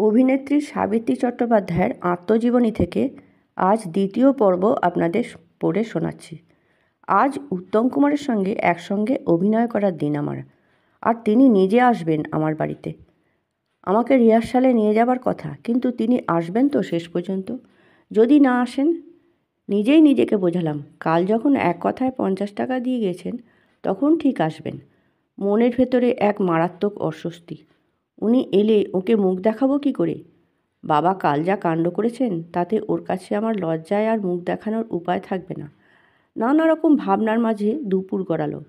অভিনেত্রী সাবিত্রী চট্টোপাধ্যায়ের আত্মজীবনী থেকে আজ দ্বিতীয় পর্ব আপনাদের পড়ে শোনাচ্ছি। আজ উত্তম কুমারের সঙ্গে একসঙ্গে অভিনয় করার দিন আমার, আর তিনি নিজে আসবেন আমার বাড়িতে। আমাকে রিহার্সালে নিয়ে যাবার কথা, কিন্তু তিনি আসবেন তো শেষ পর্যন্ত? যদি না আসেন? নিজেই নিজেকে বোঝালাম, কাল যখন এক কথায় 50 টাকা দিয়ে গেছেন তখন ঠিক আসবেন। মনের ভেতরে এক মারাত্মক অস্বস্তি। উনি এলে ওকে মুখ দেখাবো কী করে? বাবা কাল যা কাণ্ড করেছেন তাতে ওর কাছে আমার লজ্জায় আর মুখ দেখানোর উপায় থাকবে না। নানা রকম ভাবনার মাঝে দুপুর গড়ালো।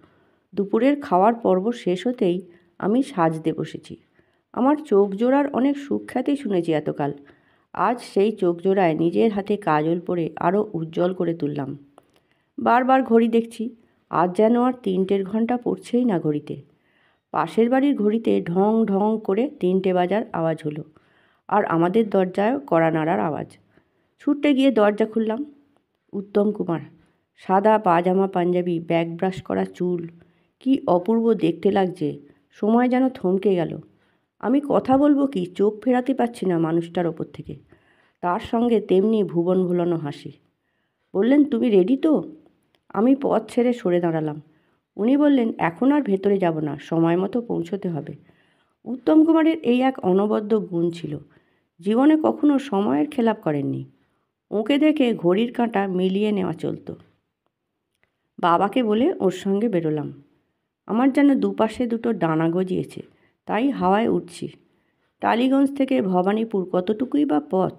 দুপুরের খাওয়ার পর্ব শেষ হতেই আমি সাজতে বসেছি। আমার চোখ জোড়ার অনেক সুখ্যাতি শুনেছি এতকাল। আজ সেই চোখ জোড়ায় নিজের হাতে কাজল পরে আরও উজ্জ্বল করে তুললাম। বারবার ঘড়ি দেখছি, আজ যেন আর 3টের ঘন্টা পড়ছেই না ঘড়িতে। পাশের বাড়ির ঘড়িতে ঢং ঢং করে 3টে বাজার আওয়াজ হলো, আর আমাদের দরজায়ও কড়া নাড়ার আওয়াজ। ছুটতে গিয়ে দরজা খুললাম। উত্তম কুমার, সাদা পাজামা পাঞ্জাবি, ব্যাক ব্রাশ করা চুল, কি অপূর্ব দেখতে লাগছে। সময় যেন থমকে গেল। আমি কথা বলবো কি, চোখ ফেরাতে পারছি না মানুষটার ওপর থেকে। তার সঙ্গে তেমনি ভুবন ভোলানো হাসি। বললেন, তুমি রেডি তো? আমি পথ ছেড়ে সরে দাঁড়ালাম। উনি বললেন, এখন আর ভেতরে যাব না, সময় মতো পৌঁছতে হবে। উত্তম কুমারের এই এক অনবদ্য গুণ ছিল, জীবনে কখনো সময়ের খেলাপ করেননি। ওকে দেখে ঘড়ির কাঁটা মিলিয়ে নেওয়া চলত। বাবাকে বলে ওর সঙ্গে বেরোলাম। আমার যেন দুপাশে দুটো ডানা গজিয়েছে, তাই হাওয়ায় উঠছি। টালিগঞ্জ থেকে ভবানীপুর কতটুকুই বা পথ।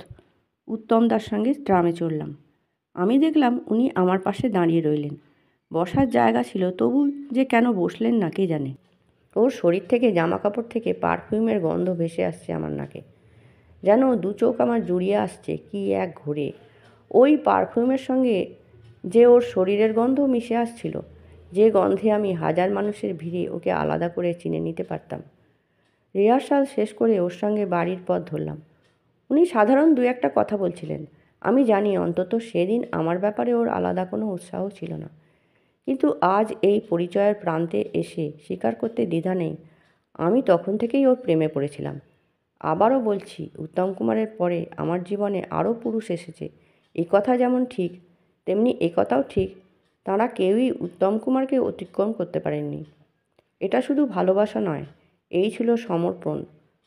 উত্তমদার সঙ্গে ট্রামে চড়লাম। আমি দেখলাম উনি আমার পাশে দাঁড়িয়ে রইলেন। বসার জায়গা ছিল, তবু যে কেন বসলেন না কে জানে। ওর শরীর থেকে, জামা কাপড় থেকে পারফিউমের গন্ধ ভেসে আসছে আমার নাকে, যেন দু চোখ আমার জুড়িয়ে আসছে কি এক ঘুরে। ওই পারফিউমের সঙ্গে যে ওর শরীরের গন্ধ মিশে আসছিল, যে গন্ধে আমি হাজার মানুষের ভিড়ে ওকে আলাদা করে চিনে নিতে পারতাম। রিহার্সাল শেষ করে ওর সঙ্গে বাড়ির পথ ধরলাম। উনি সাধারণ 2-1টা কথা বলছিলেন। আমি জানি অন্তত সেদিন আমার ব্যাপারে ওর আলাদা কোনো উৎসাহ ছিল না, কিন্তু আজ এই পরিচয়ের প্রান্তে এসে স্বীকার করতে দ্বিধা নেই, আমি তখন থেকেই ওর প্রেমে পড়েছিলাম। আবারও বলছি, উত্তম কুমারের পরে আমার জীবনে আরও পুরুষ এসেছে, এই কথা যেমন ঠিক তেমনি এ কথাও ঠিক, তাঁরা কেউই উত্তম কুমারকে অতিক্রম করতে পারেননি। এটা শুধু ভালোবাসা নয়, এই ছিল সমর্পণ,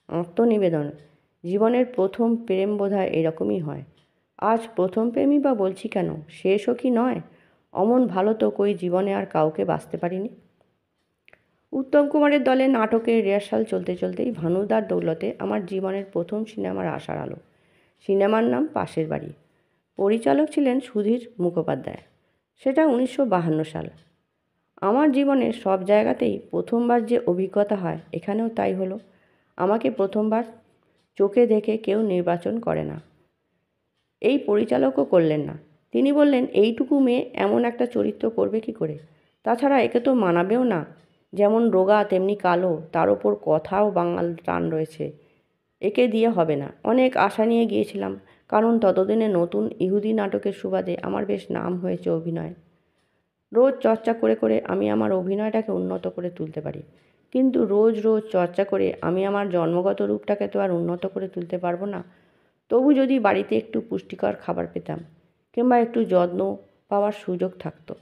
আত্মনিবেদন। জীবনের প্রথম প্রেম বোধহয় এরকমই হয়। আজ প্রথম প্রেমই বা বলছি কেন, শেষও কি নয়? অমন ভালো তো কই জীবনে আর কাউকে বাঁচতে পারিনি। উত্তম কুমারের দলে নাটকের রিহার্সাল চলতে চলতেই ভানুদার দৌলতে আমার জীবনের প্রথম সিনেমার আশার আলো। সিনেমার নাম পাশের বাড়ি। পরিচালক ছিলেন সুধীর মুখোপাধ্যায়। সেটা 1952 সাল। আমার জীবনের সব জায়গাতেই প্রথমবার যে অভিজ্ঞতা হয়, এখানেও তাই হলো। আমাকে প্রথমবার চোখে দেখে কেউ নির্বাচন করে না, এই পরিচালকও করলেন না। তিনি বললেন, এইটুকু মেয়ে এমন একটা চরিত্র করবে কি করে? তাছাড়া একে তো মানাবেও না, যেমন রোগা তেমনি কালো, তার ওপর কথাও বাঙাল টান রয়েছে, একে দিয়ে হবে না। অনেক আশা নিয়ে গিয়েছিলাম, কারণ ততদিনে নতুন ইহুদি নাটকের সুবাদে আমার বেশ নাম হয়েছে অভিনয়। রোজ চর্চা করে করে আমি আমার অভিনয়টাকে উন্নত করে তুলতে পারি, কিন্তু রোজ রোজ চর্চা করে আমি আমার জন্মগত রূপটাকে তো আর উন্নত করে তুলতে পারবো না। তবু যদি বাড়িতে একটু পুষ্টিকর খাবার পেতাম, কিংবা একটু যত্ন পাওয়ার সুযোগ থাকতো,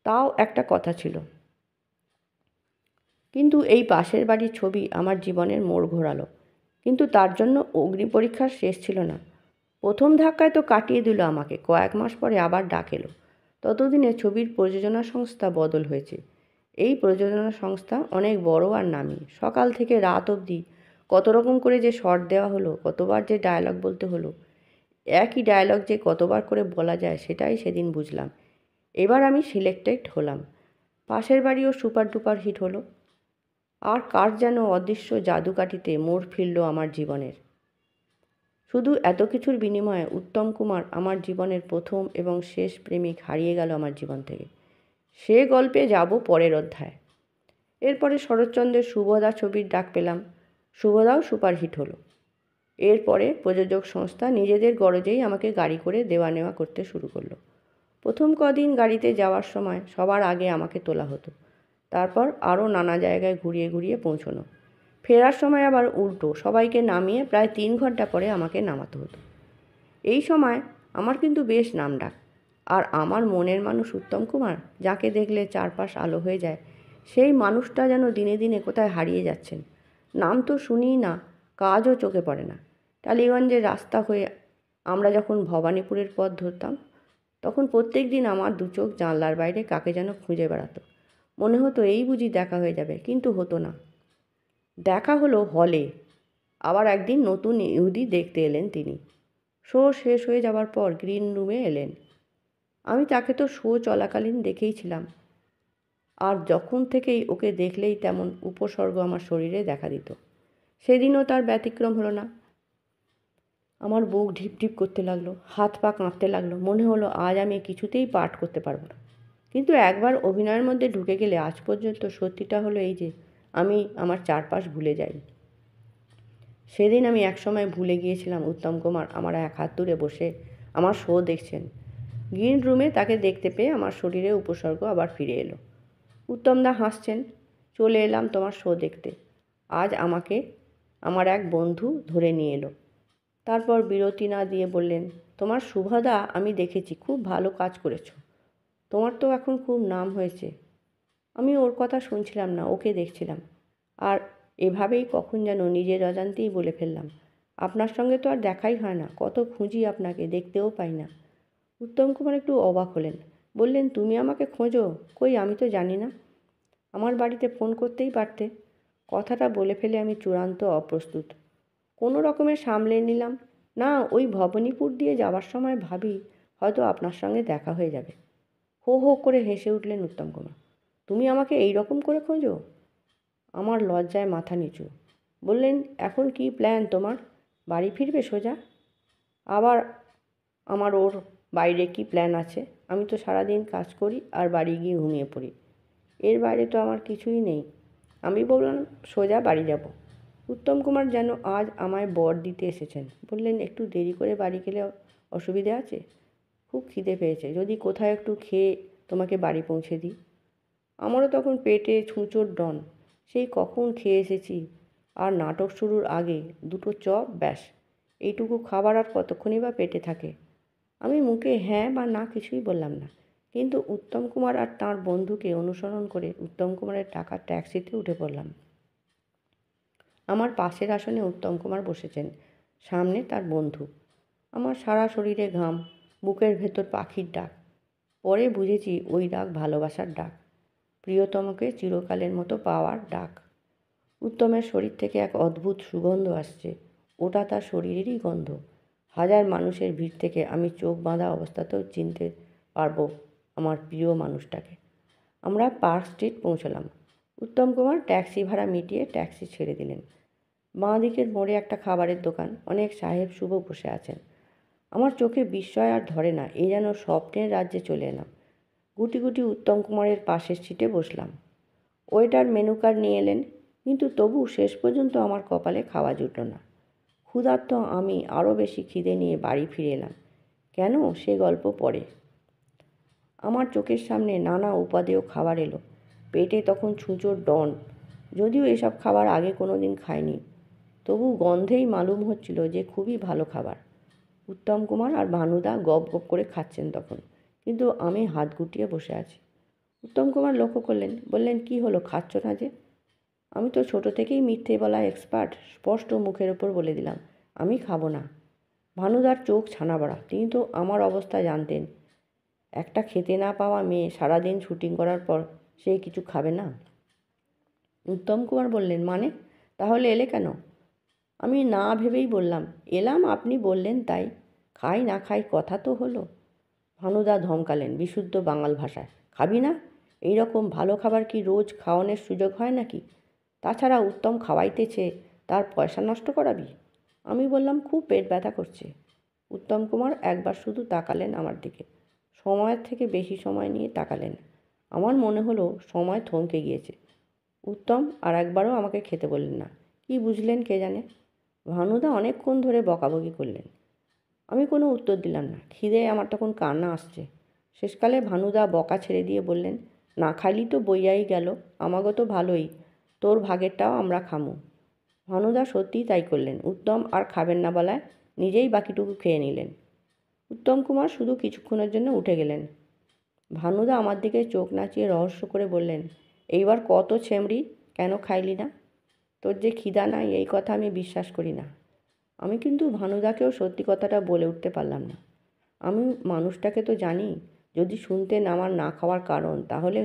তাও একটা কথা ছিল। কিন্তু এই পাশের বাড়ির ছবি আমার জীবনের মোড় ঘোরালো। কিন্তু তার জন্য অগ্নি পরীক্ষার শেষ ছিল না। প্রথম ধাক্কায় তো কাটিয়ে দিল আমাকে, কয়েক মাস পরে আবার ডাক এলো। ততদিনে ছবির প্রযোজনা সংস্থা বদল হয়েছে। এই প্রযোজনা সংস্থা অনেক বড় আর নামি। সকাল থেকে রাত অবধি কত রকম করে যে শর্ট দেওয়া হলো, কতবার যে ডায়লগ বলতে হলো, একই ডায়লগ যে কতবার করে বলা যায় সেটাই সেদিন বুঝলাম। এবার আমি সিলেক্টেড হলাম। পাশের বাড়িও সুপার ডুপার হিট হলো। আর কার যেন অদৃশ্য জাদুকাঠিতে মোড় ফিরল আমার জীবনের। শুধু এত কিছুর বিনিময়ে উত্তম কুমার আমার জীবনের প্রথম এবং শেষ প্রেমিক হারিয়ে গেল আমার জীবন থেকে। সে গল্পে যাব পরের অধ্যায়। এরপরে শরৎচন্দ্রের শুভদা ছবির ডাক পেলাম। শুভদাও সুপারহিট হলো। এরপরে প্রযোজক সংস্থা নিজেদের গরজেই আমাকে গাড়ি করে দেওয়া নেওয়া করতে শুরু করলো। প্রথম কদিন গাড়িতে যাওয়ার সময় সবার আগে আমাকে তোলা হতো, তারপর আরও নানা জায়গায় ঘুরিয়ে ঘুরিয়ে পৌঁছানো। ফেরার সময় আবার উল্টো, সবাইকে নামিয়ে প্রায় 3 ঘন্টা পরে আমাকে নামাতে হতো। এই সময় আমার কিন্তু বেশ নামডাক। আর আমার মনের মানুষ উত্তম কুমার, যাকে দেখলে চারপাশ আলো হয়ে যায়, সেই মানুষটা যেন দিনে দিনে কোথায় হারিয়ে যাচ্ছেন। নাম তো শুনিই না, কাজও চোখে পড়ে না। টালিগঞ্জের রাস্তা হয়ে আমরা যখন ভবানীপুরের পথ ধরতাম, তখন প্রত্যেক দিন আমার 2 চোখ জানলার বাইরে কাকে যেন খুঁজে বেড়াতো। মনে হতো এই বুঝি দেখা হয়ে যাবে, কিন্তু হতো না। দেখা হলো হলে। আবার একদিন নতুন ইহুদি দেখতে এলেন তিনি। শো শেষ হয়ে যাওয়ার পর গ্রিন রুমে এলেন। আমি তাকে তো শো চলাকালীন দেখেই ছিলাম, আর যখন থেকেই ওকে দেখলেই তেমন উপসর্গ আমার শরীরে দেখা দিত। সেদিনও তার ব্যতিক্রম হলো না। আমার বুক ঢিপ ঢিপ করতে লাগলো, হাত পা কাঁপতে লাগলো। মনে হলো আজ আমি কিছুতেই পাঠ করতে পারবো না। কিন্তু একবার অভিনয়ের মধ্যে ঢুকে গেলে আজ পর্যন্ত সত্যিটা হলো এই যে আমি আমার চারপাশ ভুলে যাই। সেদিন আমি একসময় ভুলে গিয়েছিলাম উত্তম কুমার আমার এক হাত দূরে বসে আমার শো দেখছেন। গ্রিন রুমে তাকে দেখতে পেয়ে আমার শরীরে উপসর্গ আবার ফিরে এলো। উত্তমদা হাসছেন। চলে এলাম তোমার শো দেখতে। আজ আমাকে আমার এক বন্ধু ধরে নিয়ে এলো। তারপর বিরতি না দিয়ে বললেন, তোমার শুভদা আমি দেখেছি, খুব ভালো কাজ করেছো। তোমার তো এখন খুব নাম হয়েছে। আমি ওর কথা শুনছিলাম না, ওকে দেখছিলাম। আর এভাবেই কখন যেন নিজের অজান্তেই বলে ফেললাম, আপনার সঙ্গে তো আর দেখাই হয় না, কত খুঁজি আপনাকে, দেখতেও পাই না। উত্তম কুমার একটু অবাক হলেন। বললেন, তুমি আমাকে খোঁজো? কই, আমি তো জানি না। আমার বাড়িতে ফোন করতেই পারতে। কথাটা বলে ফেলে আমি চূড়ান্ত অপ্রস্তুত। কোনো রকমে সামলে নিলাম, না ওই ভবানীপুর দিয়ে যাওয়ার সময় ভাবি হয়তো আপনার সঙ্গে দেখা হয়ে যাবে। হো হো করে হেসে উঠলেন উত্তম কুমার। তুমি আমাকে এই রকম করে খোঁজো? আমার লজ্জায় মাথা নিচু। বললেন, এখন কি প্ল্যান তোমার? বাড়ি ফিরবে সোজা? আবার আমার ওর বাইরে কি প্ল্যান আছে? আমি তো সারাদিন কাজ করি আর বাড়ি গিয়ে ঘুমিয়ে পড়ি। এর বাইরে তো আমার কিছুই নেই। আমি বললাম, সোজা বাড়ি যাব। উত্তম কুমার যেন আজ আমায় বর দিতে এসেছেন। বললেন, একটু দেরি করে বাড়ি গেলে অসুবিধে আছে? খুব খিদে পেয়েছে, যদি কোথাও একটু খেয়ে তোমাকে বাড়ি পৌঁছে দিই। আমারও তখন পেটে ছুঁচোর ডন। সেই কখন খেয়ে এসেছি, আর নাটক শুরুর আগে 2টো চপ, ব্যাস। এইটুকু খাবার আর কতক্ষণই বা পেটে থাকে। আমি মুখে হ্যাঁ বা না কিছুই বললাম না, কিন্তু উত্তম কুমার আর তাঁর বন্ধুকে অনুসরণ করে উত্তম কুমারের টাকার ট্যাক্সিতে উঠে পড়লাম। আমার পাশের আসনে উত্তম কুমার বসেছেন, সামনে তার বন্ধু। আমার সারা শরীরে ঘাম, বুকের ভেতর পাখির ডাক। পরে বুঝেছি ওই ডাক ভালোবাসার ডাক, প্রিয়তমকে চিরকালের মতো পাওয়ার ডাক। উত্তমের শরীর থেকে এক অদ্ভুত সুগন্ধ আসছে। ওটা তার শরীরেরই গন্ধ। হাজার মানুষের ভিড় থেকে আমি চোখ বাঁধা অবস্থাতেও চিনতে পারবো আমার প্রিয় মানুষটাকে। আমরা পার্ক স্ট্রিট পৌঁছলাম। উত্তম কুমার ট্যাক্সি ভাড়া মিটিয়ে ট্যাক্সি ছেড়ে দিলেন। বাঁ দিকের মোড়ে একটা খাবারের দোকান, অনেক সাহেব শুভ বসে আছেন। আমার চোখে বিস্ময় আর ধরে না, এ যেন স্বপ্নের রাজ্যে চলে এলাম। গুটি গুটি উত্তম কুমারের পাশের সিটে বসলাম। ওয়েটার মেনু কার্ড নিয়ে এলেন, কিন্তু তবু শেষ পর্যন্ত আমার কপালে খাওয়া জুটল না। ক্ষুধার্ত আমি আরও বেশি খিদে নিয়ে বাড়ি ফিরে এলাম। কেন, সে গল্প পরে। আমার চোখের সামনে নানা উপাদেয় খাবার এলো। পেটে তখন ছুঁচোর ডন। যদিও এসব খাবার আগে কোনো দিন খাইনি, তবু গন্ধেই মালুম হচ্ছিল যে খুবই ভালো খাবার। উত্তম কুমার আর ভানুদা গপ গপ করে খাচ্ছেন তখন, কিন্তু আমি হাত গুটিয়ে বসে আছি। উত্তম কুমার লক্ষ্য করলেন, বললেন, কি হলো, খাচ্ছ না যে? আমি তো ছোটো থেকেই মিথ্যে বলা এক্সপার্ট, স্পষ্ট মুখের ওপর বলে দিলাম, আমি খাবো না। ভানুদার চোখ ছানাবড়া, তিনি তো আমার অবস্থা জানতেন। একটা খেতে না পাওয়া মেয়ে সারাদিন শুটিং করার পর সে কিছু খাবে না? উত্তম কুমার বললেন, মানে? তাহলে এলে কেন? আমি না ভেবেই বললাম, এলাম, আপনি বললেন তাই। খাই না খাই কথা তো হলো। ভানুদা ধমকালেন বিশুদ্ধ বাঙাল ভাষায়, খাবি না? এই রকম ভালো খাবার কি রোজ খাওয়ানোর সুযোগ হয় নাকি? তাছাড়া উত্তম খাওয়াইতেছে, তার পয়সা নষ্ট করাবি? আমি বললাম, খুব পেট ব্যথা করছে। উত্তম কুমার একবার শুধু তাকালেন আমার দিকে, সময়ের থেকে বেশি সময় নিয়ে তাকালেন। আমার মনে হলো সময় থমকে গিয়েছে। উত্তম আর একবারও আমাকে খেতে বললেন না। কি বুঝলেন কে জানে। ভানুদা অনেকক্ষণ ধরে বকাবকি করলেন। আমি কোনো উত্তর দিলাম না। খিদে আমার তখন কান্না আসছে। শেষকালে ভানুদা বকা ছেড়ে দিয়ে বললেন, না খাইলি তো বইয়াই গেল, আমাগো তো ভালোই, তোর ভাগেরটাও আমরা খামু। ভানুদা সত্যিই তাই করলেন। উত্তম আর খাবেন না বলায় নিজেই বাকিটুকু খেয়ে নিলেন। উত্তম কুমার শুধু কিছুক্ষণের জন্য উঠে গেলেন। ভানুদা আমার দিকে চোখ নাচিয়ে রহস্য করে বললেন, এইবার কত ছেমড়ি, কেন খাইলি না? তোর যে খিদা নাই এই কথা আমি বিশ্বাস করি না। আমি কিন্তু ভানুদাকেও সত্যি কথাটা বলে উঠতে পারলাম না। আমি মানুষটাকে তো জানি, যদি শুনতেন আমার না খাওয়ার কারণ, তাহলে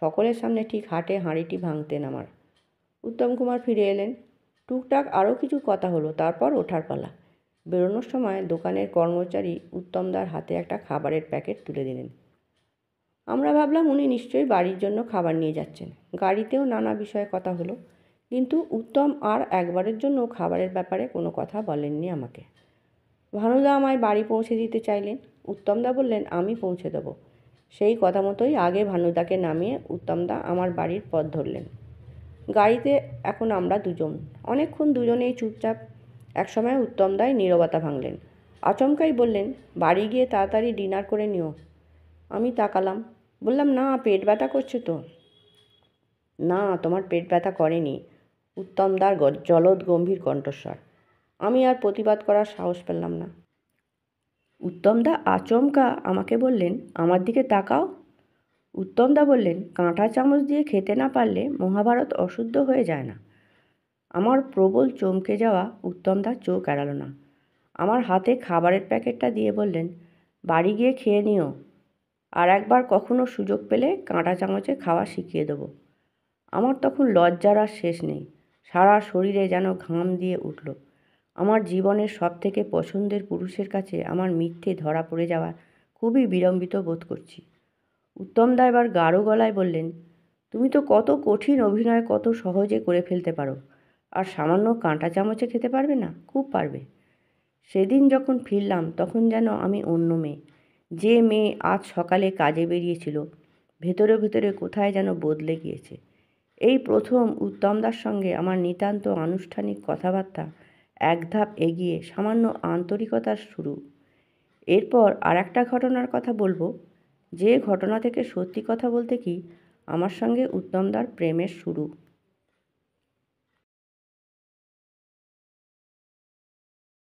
সকলের সামনে ঠিক হাটে হাঁড়িটি ভাঙতেন আমার। উত্তম কুমার ফিরে এলেন। টুকটাক আরও কিছু কথা হলো, তারপর ওঠার পালা। বেরোনোর সময় দোকানের কর্মচারী উত্তমদার হাতে একটা খাবারের প্যাকেট তুলে দিলেন। আমরা ভাবলাম উনি নিশ্চয়ই বাড়ির জন্য খাবার নিয়ে যাচ্ছেন। গাড়িতেও নানা বিষয়ে কথা হলো, কিন্তু উত্তম আর একবারের জন্য খাবারের ব্যাপারে কোনো কথা বলেননি আমাকে। ভানুদা আমায় বাড়ি পৌঁছে দিতে চাইলেন। উত্তমদা বললেন আমি পৌঁছে দেবো। সেই কথা মতোই আগে ভানুদাকে নামিয়ে উত্তমদা আমার বাড়ির পথ ধরলেন। গাড়িতে এখন আমরা দুজন। অনেকক্ষণ দুজনেই চুপচাপ। একসময় উত্তমদাই নীরবতা ভাঙলেন। আচমকাই বললেন, বাড়ি গিয়ে তাড়াতাড়ি ডিনার করে নিও। আমি তাকালাম, বললাম, না, পেট ব্যথা করছে তো। না, তোমার পেট ব্যথা করেনি। উত্তমদার জলদ গম্ভীর কণ্ঠস্বর। আমি আর প্রতিবাদ করার সাহস পেলাম না। উত্তমদা আচমকা আমাকে বললেন, আমার দিকে তাকাও। উত্তমদা বললেন, কাঁটা চামচ দিয়ে খেতে না পারলে মহাভারত অশুদ্ধ হয়ে যায় না। আমার প্রবল চমকে যাওয়া উত্তমদার চোখ এড়াল না। আমার হাতে খাবারের প্যাকেটটা দিয়ে বললেন, বাড়ি গিয়ে খেয়ে নিও। আর একবার কখনো সুযোগ পেলে কাঁটা চামচে খাওয়া শিখিয়ে দেবো। আমার তখন লজ্জার আর শেষ নেই। সারা শরীরে যেন ঘাম দিয়ে উঠল। আমার জীবনের সবথেকে পছন্দের পুরুষের কাছে আমার মিথ্যে ধরা পড়ে যাওয়া খুবই বিড়ম্বিত বোধ করছি। উত্তমদা এবার গাঢ় গলায় বললেন, তুমি তো কত কঠিন অভিনয় কত সহজে করে ফেলতে পারো, আর সামান্য কাঁটা চামচে খেতে পারবে না? খুব পারবে। সেদিন যখন ফিরলাম তখন যেন আমি অন্য মেয়ে। যে মেয়ে আজ সকালে কাজে বেরিয়েছিল, ভেতরে ভেতরে কোথায় যেন বদলে গিয়েছে। এই প্রথম উত্তমদার সঙ্গে আমার নিতান্ত আনুষ্ঠানিক কথাবার্তা এক ধাপ এগিয়ে সামান্য আন্তরিকতার শুরু। এরপর আর একটা ঘটনার কথা বলবো, যে ঘটনা থেকে সত্যি কথা বলতে কি আমার সঙ্গে উত্তমদার প্রেমের শুরু।